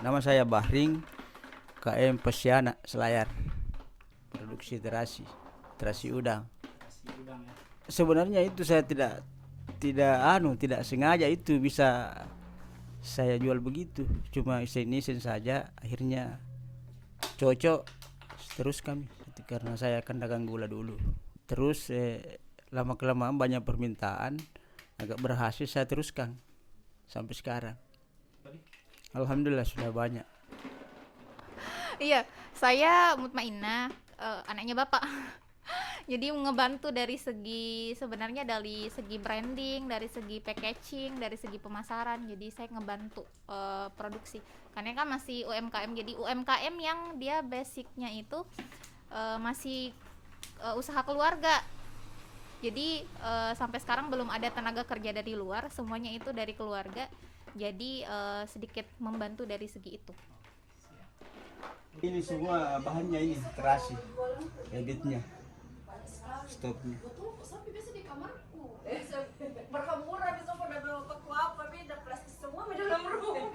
Nama saya Bahring, KM Pesiana Selayar, produksi terasi udang. Sebenarnya itu saya tidak sengaja itu bisa saya jual begitu, cuma isen-isen saja, akhirnya cocok terus kami karena saya kan dagang gula dulu. Terus lama kelamaan banyak permintaan, agak berhasil saya teruskan sampai sekarang. Alhamdulillah sudah banyak. Iya, saya Mutmainah, anaknya bapak. Jadi ngebantu dari segi sebenarnya dari segi branding, dari segi packaging, dari segi pemasaran. Jadi saya ngebantu produksi. Karena kan masih UMKM. Jadi UMKM yang dia basicnya itu masih usaha keluarga. Jadi sampai sekarang belum ada tenaga kerja dari luar, semuanya itu dari keluarga. Jadi sedikit membantu dari segi itu. Ini semua bahannya ini terasi, editnya, stopnya.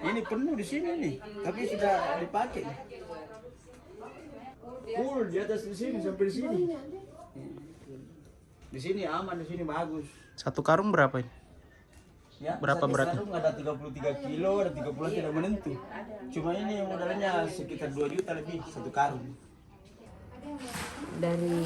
Ini penuh di sini nih, tapi sudah dipakai. Full di atas di sini sampai di sini. Di sini aman, di sini bagus. Satu karung berapa ini? Ya, Berapa satu beratnya? sarung ada 33 kilo, ada 30 tidak menentu. Cuma ini modalnya sekitar 2 juta lebih satu karung. Dari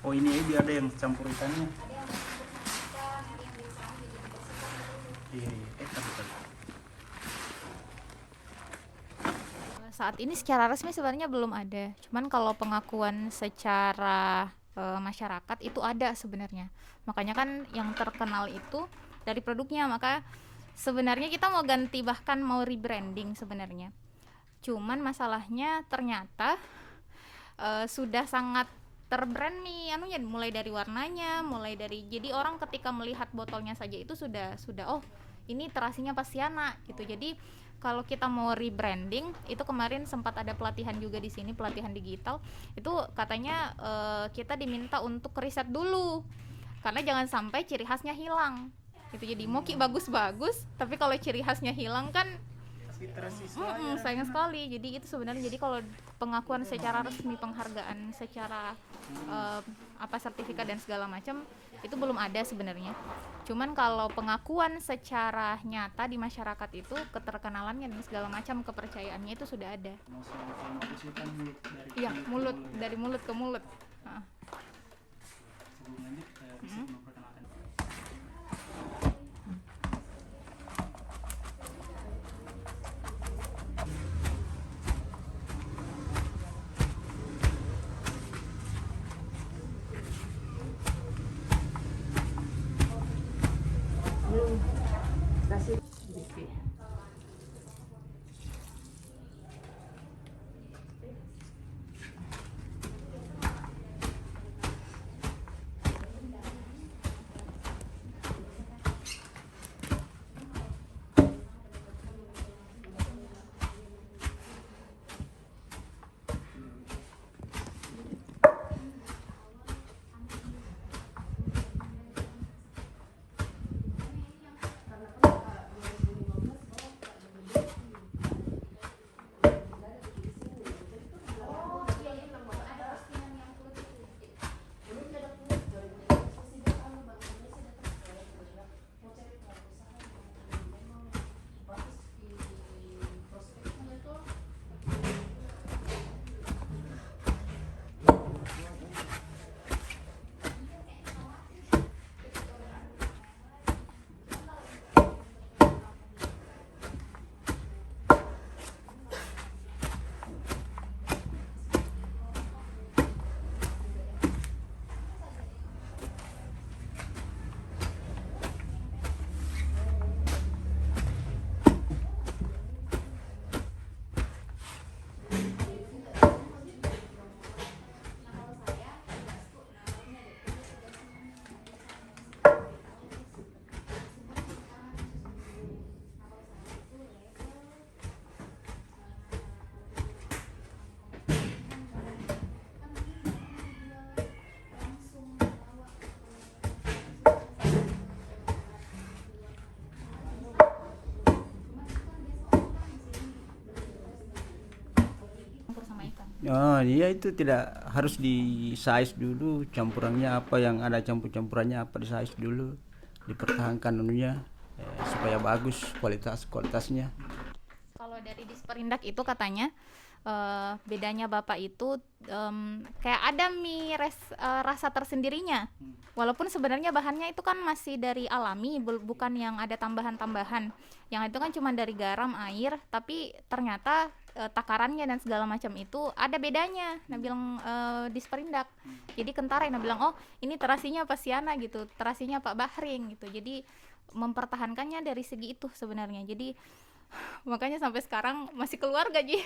Oh ini dia ada yang campur ikannya. Iya, iya. Tapi. Saat ini secara resmi sebenarnya belum ada. Cuman kalau pengakuan secara masyarakat itu ada sebenarnya. Makanya kan yang terkenal itu dari produknya. Maka sebenarnya kita mau ganti, bahkan mau rebranding sebenarnya. Cuman masalahnya ternyata sudah sangat terbrand nih anunya, mulai dari warnanya, mulai dari, jadi orang ketika melihat botolnya saja itu sudah oh ini terasinya Pasiana gitu. Jadi kalau kita mau rebranding itu kemarin sempat ada pelatihan juga di sini, pelatihan digital itu katanya kita diminta untuk riset dulu karena jangan sampai ciri khasnya hilang gitu. Jadi moki bagus-bagus tapi kalau ciri khasnya hilang kan sayang sekali. Jadi itu sebenarnya, jadi kalau pengakuan secara resmi, penghargaan secara sertifikat dan segala macam itu belum ada sebenarnya. Cuman kalau pengakuan secara nyata di masyarakat itu, keterkenalannya dan segala macam, kepercayaannya itu sudah ada. Iya, mulut, dari mulut ke mulut. kasih Oh iya, itu tidak harus di size dulu, campurannya apa, yang ada campur-campurannya apa di size dulu, dipertahankan anunya supaya bagus kualitasnya. Kalau dari Disperindak itu katanya bedanya Bapak itu kayak ada rasa tersendirinya. Walaupun sebenarnya bahannya itu kan masih dari alami, bukan yang ada tambahan-tambahan. Yang itu kan cuma dari garam, air, tapi ternyata takarannya dan segala macam itu ada bedanya. Nah bilang Disperindak. Jadi Kentara yang bilang, oh ini terasinya Pak Siana gitu, terasinya Pak Bahring gitu. Jadi mempertahankannya dari segi itu sebenarnya. Jadi makanya sampai sekarang masih keluar gaji.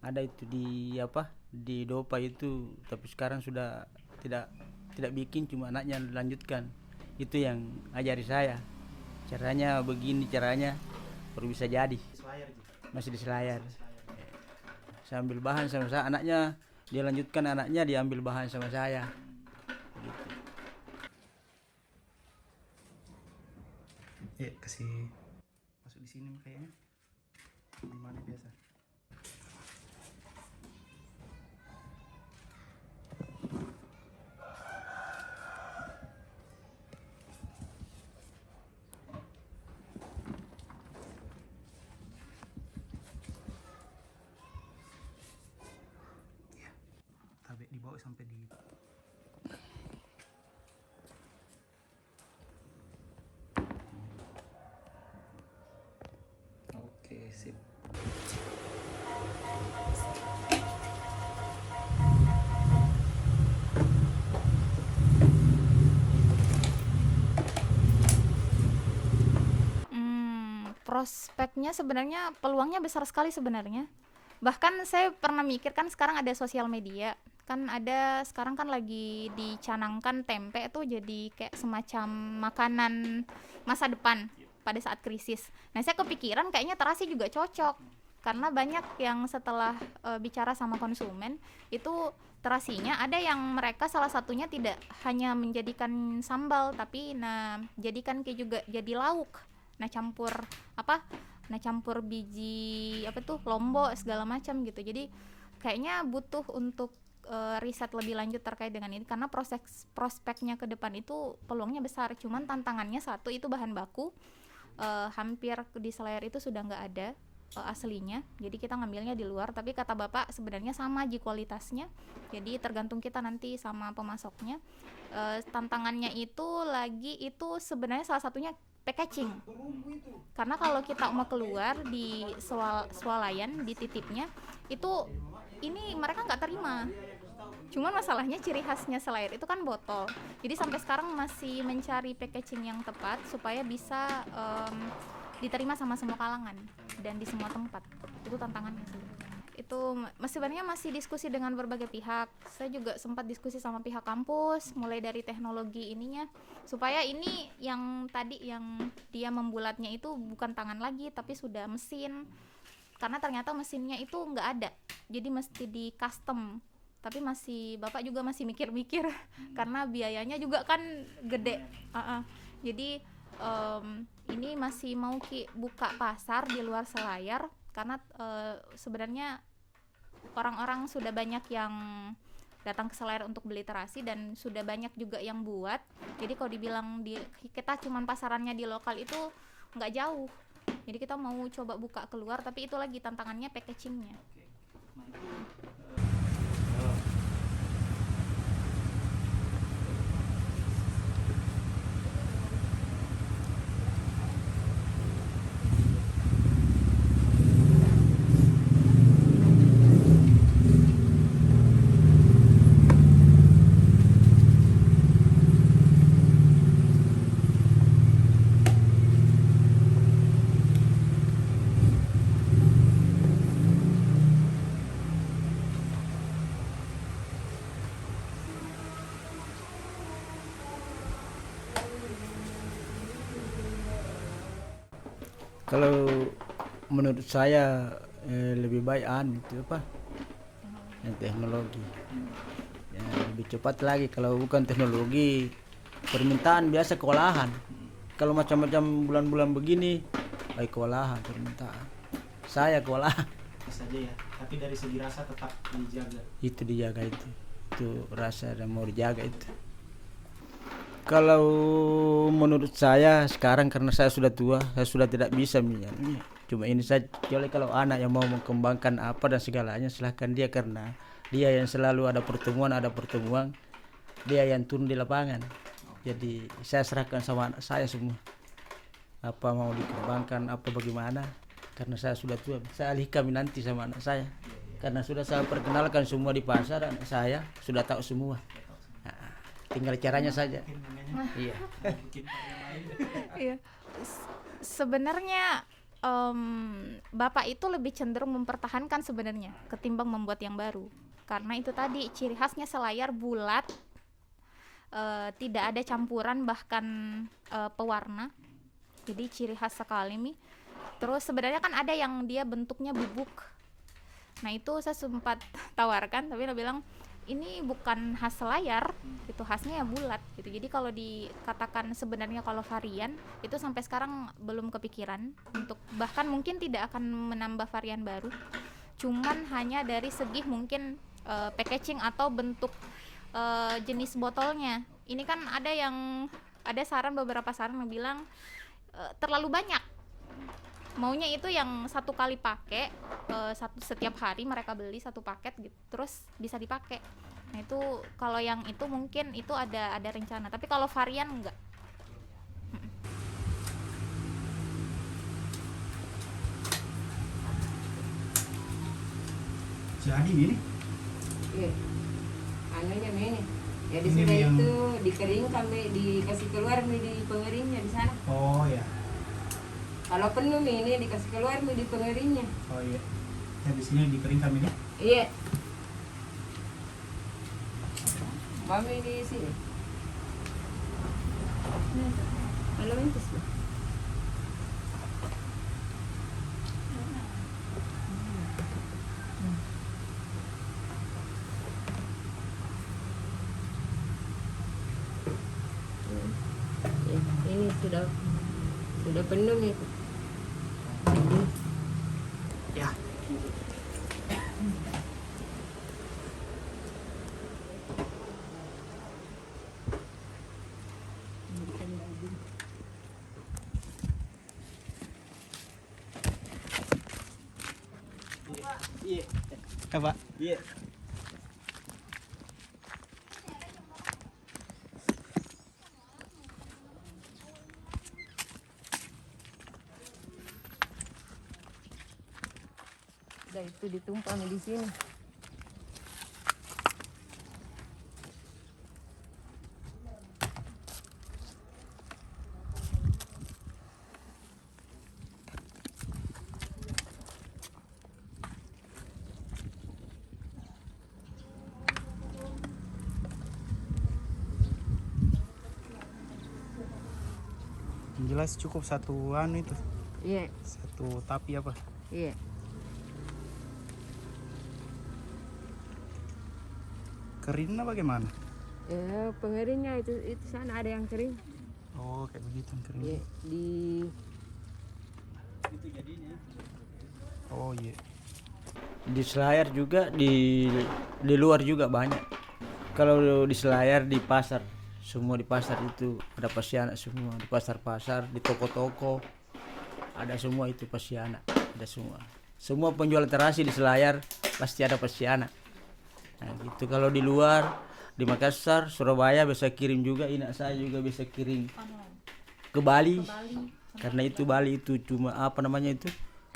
Ada itu di apa, di Dopa itu, tapi sekarang sudah tidak bikin, cuma anaknya lanjutkan. Itu yang ajari saya, caranya begini, caranya baru bisa jadi. Masih di Selayar. Saya ambil bahan sama saya, anaknya dia lanjutkan, anaknya dia ambil bahan sama saya. Ya kasih masuk di sini kayaknya. Di mana biasa? Ya, tarik dibawa sampai di Oke, sip. Prospeknya sebenarnya peluangnya besar sekali sebenarnya. Bahkan saya pernah mikir, kan sekarang ada sosial media, kan ada sekarang kan lagi dicanangkan tempe tuh jadi kayak semacam makanan masa depan pada saat krisis. Nah saya kepikiran kayaknya terasi juga cocok, karena banyak yang setelah bicara sama konsumen itu terasinya ada yang mereka salah satunya tidak hanya menjadikan sambal, tapi jadikan kayak juga jadi lauk. Campur biji lombok segala macam gitu. Jadi kayaknya butuh untuk riset lebih lanjut terkait dengan ini, karena prospeknya ke depan itu peluangnya besar. Cuman tantangannya satu, itu bahan baku hampir di Selayar itu sudah nggak ada aslinya, jadi kita ngambilnya di luar. Tapi kata Bapak sebenarnya sama kualitasnya, jadi tergantung kita nanti sama pemasoknya. Tantangannya itu sebenarnya salah satunya packaging, karena kalau kita mau keluar di swalayan, di titipnya itu ini mereka nggak terima. Cuman masalahnya ciri khasnya Selayar itu kan botol, jadi sampai sekarang masih mencari packaging yang tepat supaya bisa diterima sama semua kalangan dan di semua tempat. Itu tantangannya sih. Itu sebenarnya masih diskusi dengan berbagai pihak. Saya juga sempat diskusi sama pihak kampus, mulai dari teknologi ininya, supaya ini yang tadi yang dia membulatnya itu bukan tangan lagi tapi sudah mesin, karena ternyata mesinnya itu nggak ada, jadi mesti di custom. Tapi Bapak juga masih mikir-mikir karena biayanya juga kan gede. Jadi ini masih mau buka pasar di luar Selayar, karena sebenarnya orang-orang sudah banyak yang datang ke Selayar untuk beli terasi dan sudah banyak juga yang buat. Jadi kalau dibilang kita cuman pasarannya di lokal itu nggak jauh. Jadi kita mau coba buka keluar, tapi itu lagi tantangannya packagingnya. Kalau menurut saya lebih baik yang teknologi. Ya, lebih cepat lagi. Kalau bukan teknologi, permintaan biasa kewalahan. Kalau macam-macam bulan-bulan begini, baik kewalahan permintaan. saya kuala. saja ya, tapi dari segi rasa tetap dijaga. Itu dijaga itu rasa dan mau dijaga itu. Kalau menurut saya sekarang karena saya sudah tua, saya sudah tidak bisa misalnya. Cuma ini saja. Kecuali kalau anak yang mau mengembangkan apa dan segalanya silahkan dia, karena dia yang selalu ada pertemuan, dia yang turun di lapangan. Jadi saya serahkan sama anak saya semua. Apa mau dikembangkan apa bagaimana, karena saya sudah tua. Saya alihkan nanti sama anak saya. Karena sudah saya perkenalkan semua di pasar, anak saya sudah tahu semua. Nah, tinggal caranya saja. Iya. Iya. Sebenarnya Bapak itu lebih cenderung mempertahankan sebenarnya ketimbang membuat yang baru. Karena itu tadi ciri khasnya selayar bulat, tidak ada campuran bahkan pewarna. Jadi ciri khas sekali nih. Terus sebenarnya kan ada yang dia bentuknya bubuk. Nah itu saya sempat tawarkan, tapi dia bilang ini bukan khas selayar, itu khasnya ya bulat gitu. Jadi kalau dikatakan sebenarnya kalau varian itu sampai sekarang belum kepikiran untuk, bahkan mungkin tidak akan menambah varian baru. Cuman hanya dari segi mungkin packaging atau bentuk jenis botolnya. Ini kan ada beberapa saran yang bilang terlalu banyak. Maunya itu yang satu kali pakai, setiap hari mereka beli satu paket gitu, terus bisa dipakai. Nah itu kalau yang itu mungkin itu ada rencana, tapi kalau varian enggak. Jadi ini Iya. Anunya ini. Jadi Ini sudah yang- itu dikering sampai dikasih keluar nih di pengeringnya di sana. oh ya, Kalau penuh nih ini dikasih keluar nih di pengeringnya. oh iya. Ya di sini dikeringkan ini. Iya. Mami di sini. Halo mentis. Ini sudah penuh nih. Ya. Iya. Apa? Iya. Udah itu ditumpang di sini. Yang jelas cukup satu anu itu. Iya, Satu tapi apa? iya. Keringnya bagaimana? Pengeringnya itu sana ada yang kering. Oh, kayak begitu kering. Iya, di Oh iya. Di Selayar juga, di luar juga banyak. Kalau di Selayar di pasar, semua di pasar itu ada pasianak semua, di pasar-pasar, di toko-toko ada semua itu pasianak, ada semua. Semua penjual terasi di Selayar pasti ada pasianak. Nah gitu. Kalau di luar, di Makassar, Surabaya bisa kirim juga, inak saya juga bisa kirim ke Bali. Karena itu Bali itu cuma apa namanya itu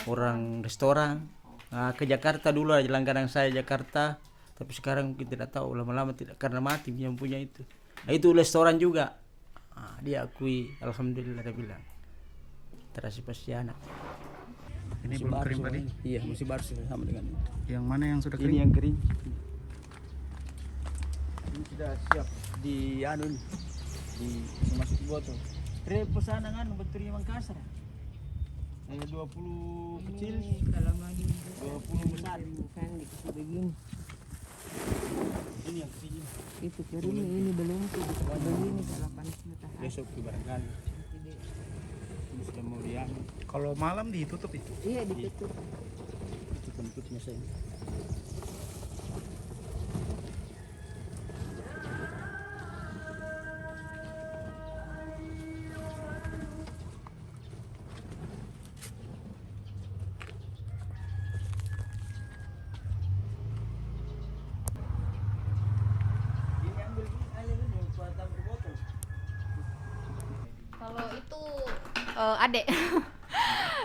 orang restoran. Nah, ke Jakarta dulu aja langganan saya Jakarta, tapi sekarang mungkin tidak tahu, lama-lama tidak, karena mati yang punya itu. Nah, itu restoran juga. Nah, dia akui, alhamdulillah dia bilang terasi pasianak. Ini Masih belum baru kering semua tadi. ini. Iya, masih baru sama dengan ini. Yang mana yang sudah kering? Ini yang kering. Ini sudah siap di anu nih, masuk botol. Pesanan anu betulnya Makassar. 20 kecil, kalau mau di 20 besar. kan dikasih begini. Ini yang kecil. Itu kering ini belum tuh begini kalau panas matahari. Besok tuh barangkali. Ini sudah mau diambil. Kalau malam ditutup itu. Iya ditutup. Itu bentuknya saya. Kalau itu adek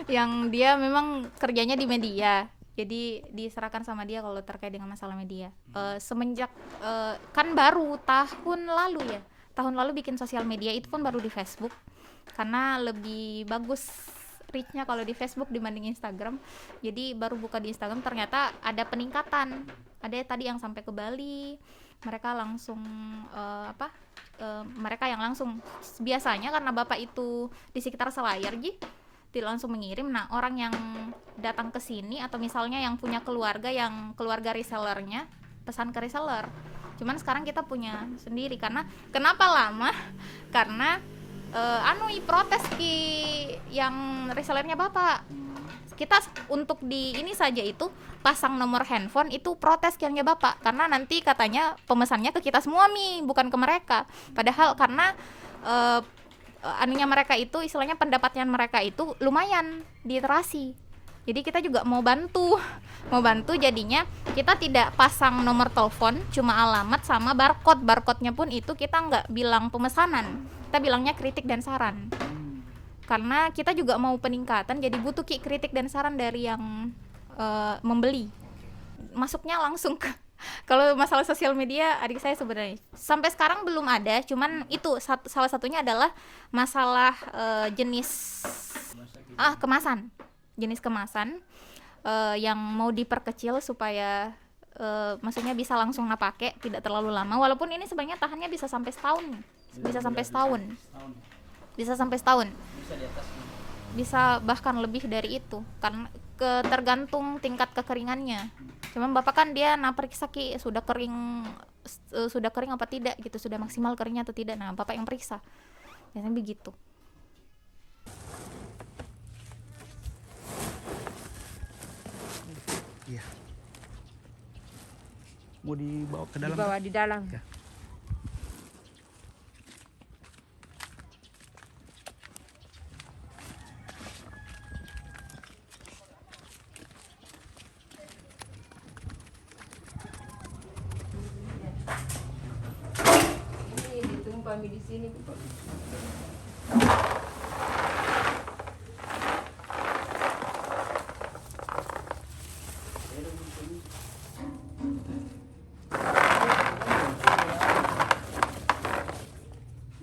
yang dia memang kerjanya di media, jadi diserahkan sama dia kalau terkait dengan masalah media. Semenjak kan baru tahun lalu bikin sosial media, itu pun baru di Facebook karena lebih bagus reach-nya kalau di Facebook dibanding Instagram. Jadi baru buka di Instagram, ternyata ada peningkatan. Ada tadi yang sampai ke Bali, mereka langsung mereka yang langsung, biasanya karena bapak itu di sekitar Selayar tidak langsung mengirim. Nah, orang yang datang ke sini atau misalnya yang punya keluarga resellernya pesan ke reseller. Cuman sekarang kita punya sendiri. Karena kenapa lama? Karena protes yang resellernya bapak. Kita untuk di ini saja itu pasang nomor handphone itu protes kiannya bapak, karena nanti katanya pemesannya ke kita semua bukan ke mereka. Padahal karena mereka itu istilahnya pendapatnya mereka itu lumayan diliterasi. Jadi kita juga mau bantu jadinya kita tidak pasang nomor telepon, cuma alamat sama barcode-nya pun itu kita nggak bilang pemesanan, kita bilangnya kritik dan saran. Karena kita juga mau peningkatan, jadi butuh kritik dan saran dari yang membeli. Masuknya langsung ke kalau masalah sosial media adik saya sebenarnya sampai sekarang belum ada, cuman itu salah satunya adalah masalah jenis kemasan. Jenis kemasan yang mau diperkecil supaya maksudnya bisa langsung pakai, tidak terlalu lama. Walaupun ini sebenarnya tahannya bisa sampai setahun. Bisa sampai setahun. Bisa bahkan lebih dari itu, karena tergantung tingkat kekeringannya. Cuman bapak kan dia periksa sudah kering apa tidak gitu, sudah maksimal keringnya atau tidak. Nah, bapak yang periksa. Biasanya begitu. Iya. Mau dibawa ke dalam? Dibawa di dalam. Ya. Ini ditumpah di sini.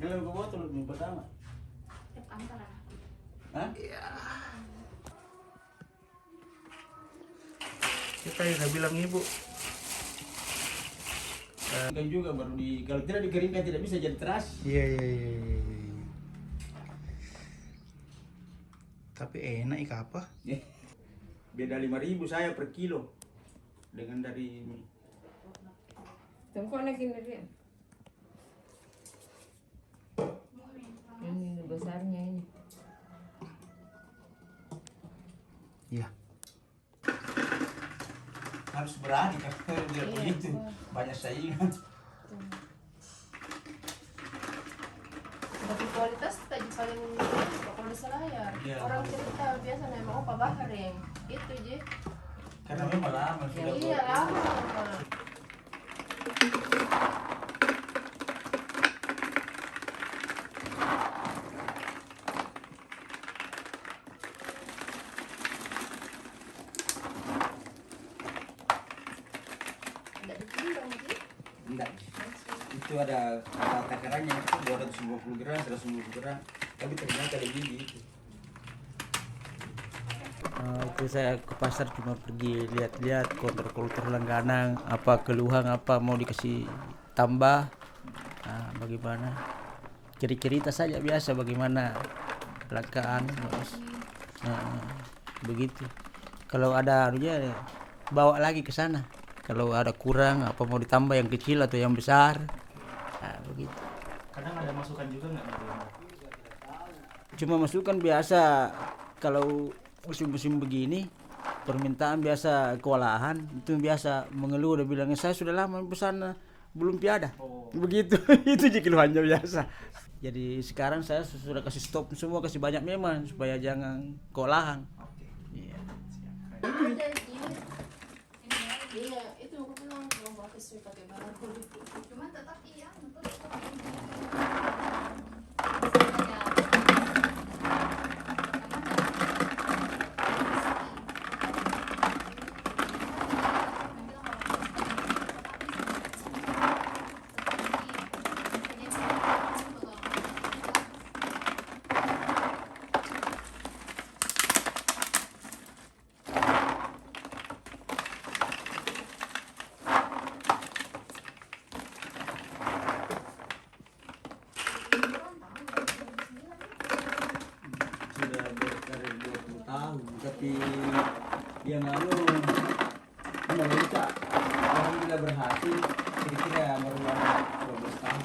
Dalam ke botol yang pertama. Hah? Kita yang bilang ibu. Kan juga baru kalau tidak dikeringkan tidak bisa jadi terasi. Iya. Tapi enak ikan apa? Beda 5.000 saya per kilo dengan dari Tunggu lagi dia. Ini besarnya ini. Iya. harus berani kan biar begitu banyak saingan. Tapi kualitas tadi paling kalau di Selayar Iya. orang cerita biasa memang opa Bahreng itu je. Karena memang lama sudah. Iya lama. Tidak ditimbang je. Enggak. Itu ada takarannya itu 250 gram, 150 gram. Tapi ternyata lebih itu. Itu saya ke pasar cuma pergi lihat-lihat konter-konter langganan, apa keluhan apa mau dikasih tambah, bagaimana cerita saja biasa bagaimana kelangkaan, begitu. Kalau ada anunya bawa lagi ke sana. Kalau ada kurang apa mau ditambah yang kecil atau yang besar, begitu. Kadang ada masukan juga nggak? Cuma masukan biasa kalau musim-musim begini permintaan biasa kewalahan itu biasa mengeluh, udah bilangnya saya sudah lama pesan belum piada. Begitu. Itu aja keluhannya biasa. Jadi sekarang saya sudah kasih stop semua, kasih banyak memang supaya jangan kewalahan. Iya. Ada iya itu aku bilang kalau mau pakai barang Cuman tetap iya betul. Sudah berkarir 20 tahun, tapi yang lalu memerintah alhamdulillah berhasil, kira-kira baru 12 tahun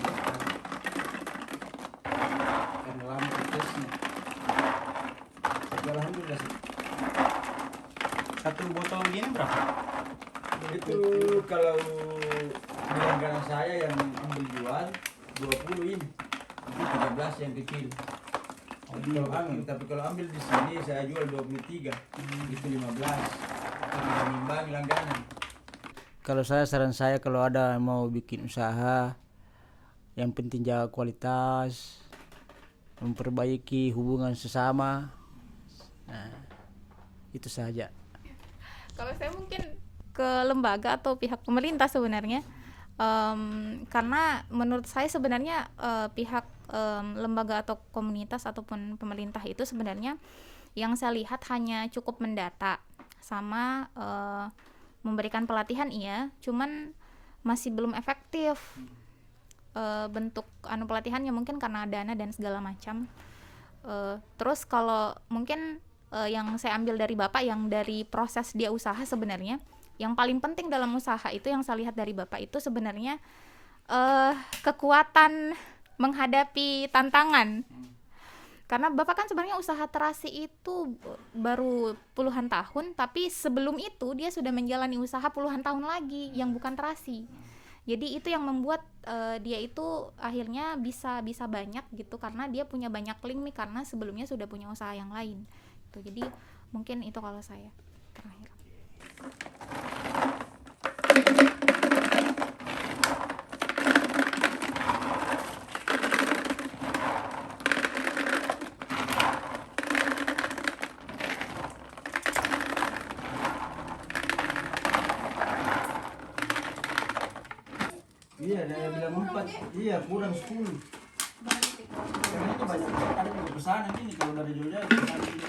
karena lama prosesnya, tapi alhamdulillah sih. Satu botol gini berapa? Itu kalau di langganan saya yang ambil jual 20 ini, itu 13 yang kecil. Tapi kalau ambil di sini saya jual 23, itu 15. Karena mengimbangi langganan. Kalau saran saya kalau ada mau bikin usaha, yang penting jaga kualitas, memperbaiki hubungan sesama. Nah, itu saja. Kalau saya mungkin ke lembaga atau pihak pemerintah sebenarnya, karena menurut saya sebenarnya pihak lembaga atau komunitas ataupun pemerintah itu sebenarnya yang saya lihat hanya cukup mendata sama memberikan pelatihan, iya, cuman masih belum efektif bentuk pelatihannya, mungkin karena dana dan segala macam. Terus kalau mungkin yang saya ambil dari Bapak, yang dari proses dia usaha sebenarnya, yang paling penting dalam usaha itu yang saya lihat dari Bapak itu sebenarnya kekuatan menghadapi tantangan. Karena Bapak kan sebenarnya usaha terasi itu baru puluhan tahun, tapi sebelum itu dia sudah menjalani usaha puluhan tahun lagi yang bukan terasi. Jadi itu yang membuat dia itu akhirnya bisa banyak gitu, karena dia punya banyak link nih, karena sebelumnya sudah punya usaha yang lain. Jadi mungkin itu kalau saya terakhir. Iya, dia bilang 4, iya kurang 10. Karena itu banyak ada juga pesanan ini kalau dari Jogja pesanan ini.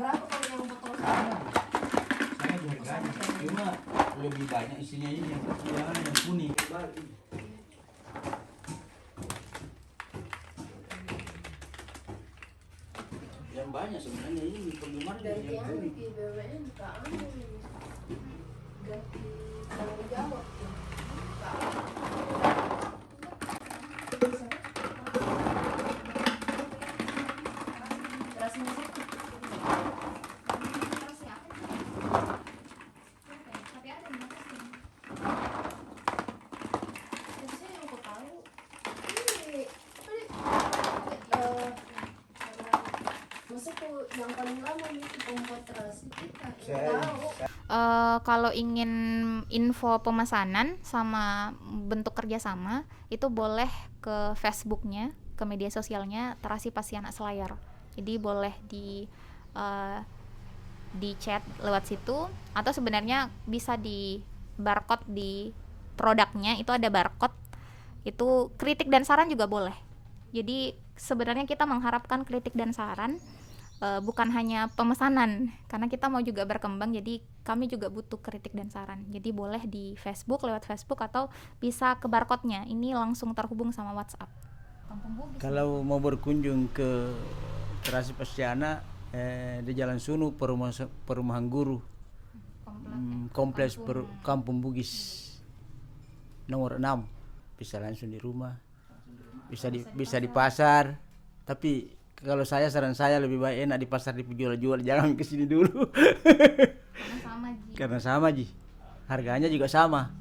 berapa kalau yang botol Sama harganya, cuma lebih banyak isinya ini yang kuning. Yang banyak sebenarnya ini penggemarnya dari yang yang kuning. di BUMN buka ganti tanggung jawab tuh. Terasi musik terusnya yang aku tahu ini masuk tuh yang paling lama nih pembuat terasi kita tahu. Kalau ingin info pemesanan sama bentuk kerjasama itu boleh ke Facebooknya, ke media sosialnya Terasi Pasianak Selayar. Jadi boleh di chat lewat situ, atau sebenarnya bisa di barcode di produknya itu ada barcode. Itu kritik dan saran juga boleh. Jadi sebenarnya kita mengharapkan kritik dan saran, bukan hanya pemesanan, karena kita mau juga berkembang, jadi kami juga butuh kritik dan saran. Jadi boleh di Facebook, lewat Facebook, atau bisa ke barcode-nya, ini langsung terhubung sama WhatsApp. Kalau mau berkunjung ke Terasi Pasianak di Jalan Sunu, Perumahan Guru, Kompleks Kampung Bugis nomor 6, bisa langsung di rumah, bisa di pasar. Tapi kalau saya saran saya lebih baik enak di pasar dijual-jual, jangan ke sini dulu. Karena sama Ji. Karena sama Ji, harganya juga sama.